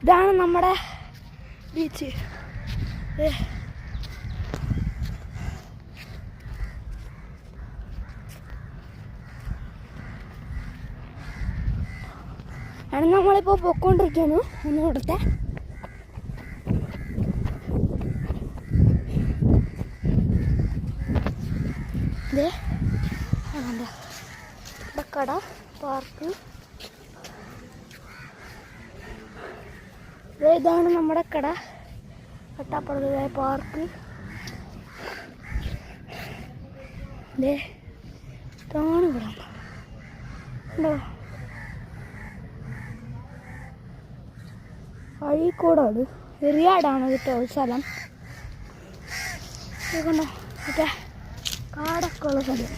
ഇതാണ് നമ്മുടെ ബീച്ച്. ആണ് നമ്മളിപ്പോൾ പൊക്കോണ്ടിരിക്കുന്നു. ഒന്ന് കൊടുത്തെ കട പാർക്ക്. ഇതാണ് നമ്മുടെ കട, കട്ടാപ്പുറത്തായ പാർക്ക്. ഇതാണ് ഇവിടെ ഉണ്ടോ, അഴീക്കോടാണ്, എറിയാടാണ് കേട്ടോ സ്ഥലം. കണ്ടോ മറ്റേ കാടൊക്കെ ഉള്ള സ്ഥലം.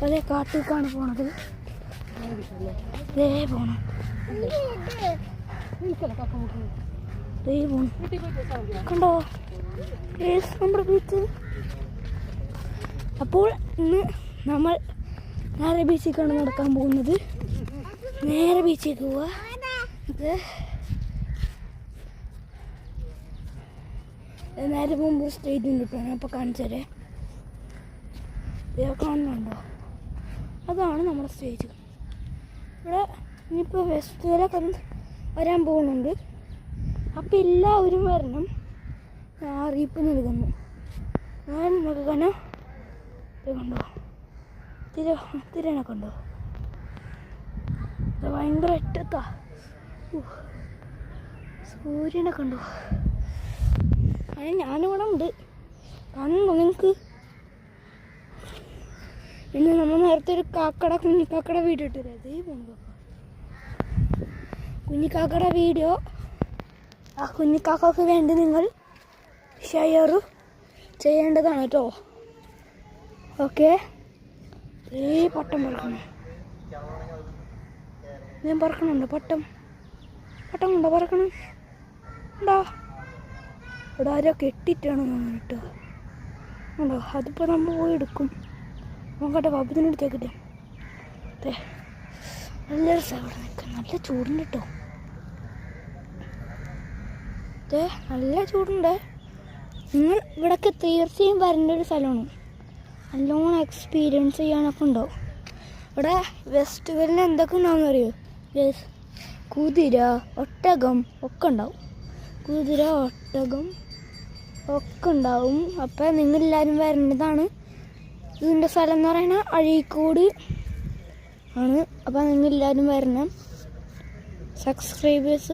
അതേ കാട്ടിലേക്കാണ് പോണത്. പോണം കണ്ടോ നമ്മുടെ ബീച്ച്. അപ്പോൾ ഇന്ന് നമ്മൾ നേരെ ബീച്ചിലേക്കാണ് നടക്കാൻ പോകുന്നത്. നേരെ ബീച്ചിലേക്ക് പോവാ. നേരെ മുമ്പ് സ്റ്റേറ്റ് ഉണ്ട് കേട്ടോ, ഞാൻ ഇപ്പോൾ കാണിച്ചതേ. കാണുന്നുണ്ടോ, അതാണ് നമ്മുടെ സ്റ്റേജ്. ഇവിടെ ഇനിയിപ്പോൾ ഫെസ്റ്റിവലൊക്കെ വരാൻ പോകുന്നുണ്ട്. അപ്പം എല്ലാവരും വരണം, ഞാൻ അറിയിപ്പ് നൽകുന്നു. ഞാൻ നൽകാനോ കണ്ടോ, തിരനൊക്കെ ഉണ്ടോ, ഭയങ്കര ഇട്ടത്താ. സൂര്യനൊക്കെ ഉണ്ടോ, അത് ഞാനിവിടെ ഉണ്ട്, കാണുന്നുണ്ടോ നിങ്ങൾക്ക്? പിന്നെ നമ്മൾ നേരത്തെ ഒരു കുഞ്ഞിക്കാക്കട വീഡിയോ ഇട്ടില്ലേ, അതേ പോകുന്നു കുഞ്ഞിക്കാക്കട വീഡിയോ. ആ കുഞ്ഞിക്കാക്കക്ക് വേണ്ടി നിങ്ങൾ ഷെയർ ചെയ്യേണ്ടതാണ് കേട്ടോ. ഓക്കെ, പട്ടം പറക്കണം, ഞാൻ പറക്കണുണ്ടോ, പട്ടം കൊണ്ടോ പറക്കണം ഉണ്ടോ? ഇവിടെ ആരോ കെട്ടിട്ടാണ് കേട്ടോ, ഉണ്ടോ? അതിപ്പോൾ നമ്മൾ പോയി എടുക്കും. നോക്കട്ടെ, പാപ്പത്തിനടുത്തേക്കിട്ടേ. നല്ല രസമാണ് ഇവിടെ നിൽക്കാൻ, നല്ല ചൂടുണ്ട് കേട്ടോ. നല്ല ചൂടുണ്ട്. നിങ്ങൾ ഇവിടൊക്കെ തീർച്ചയായും വരേണ്ട ഒരു സ്ഥലമാണ്. നല്ലോണം എക്സ്പീരിയൻസ് ചെയ്യാനൊക്കെ ഉണ്ടാവും. ഇവിടെ ഫെസ്റ്റിവലിന് എന്തൊക്കെ ഉണ്ടാവുമെന്ന് അറിയോ? കുതിര, ഒട്ടകം ഒക്കെ ഉണ്ടാവും. കുതിര, ഒട്ടകം ഒക്കെ ഉണ്ടാവും. അപ്പം നിങ്ങളെല്ലാവരും വരേണ്ടതാണ്. ഇതിൻ്റെ സ്ഥലം എന്ന് പറയുന്നത് അഴീക്കോട് ആണ്. അപ്പം നിങ്ങളെല്ലാവരും വരണം. സബ്സ്ക്രൈബേഴ്സ്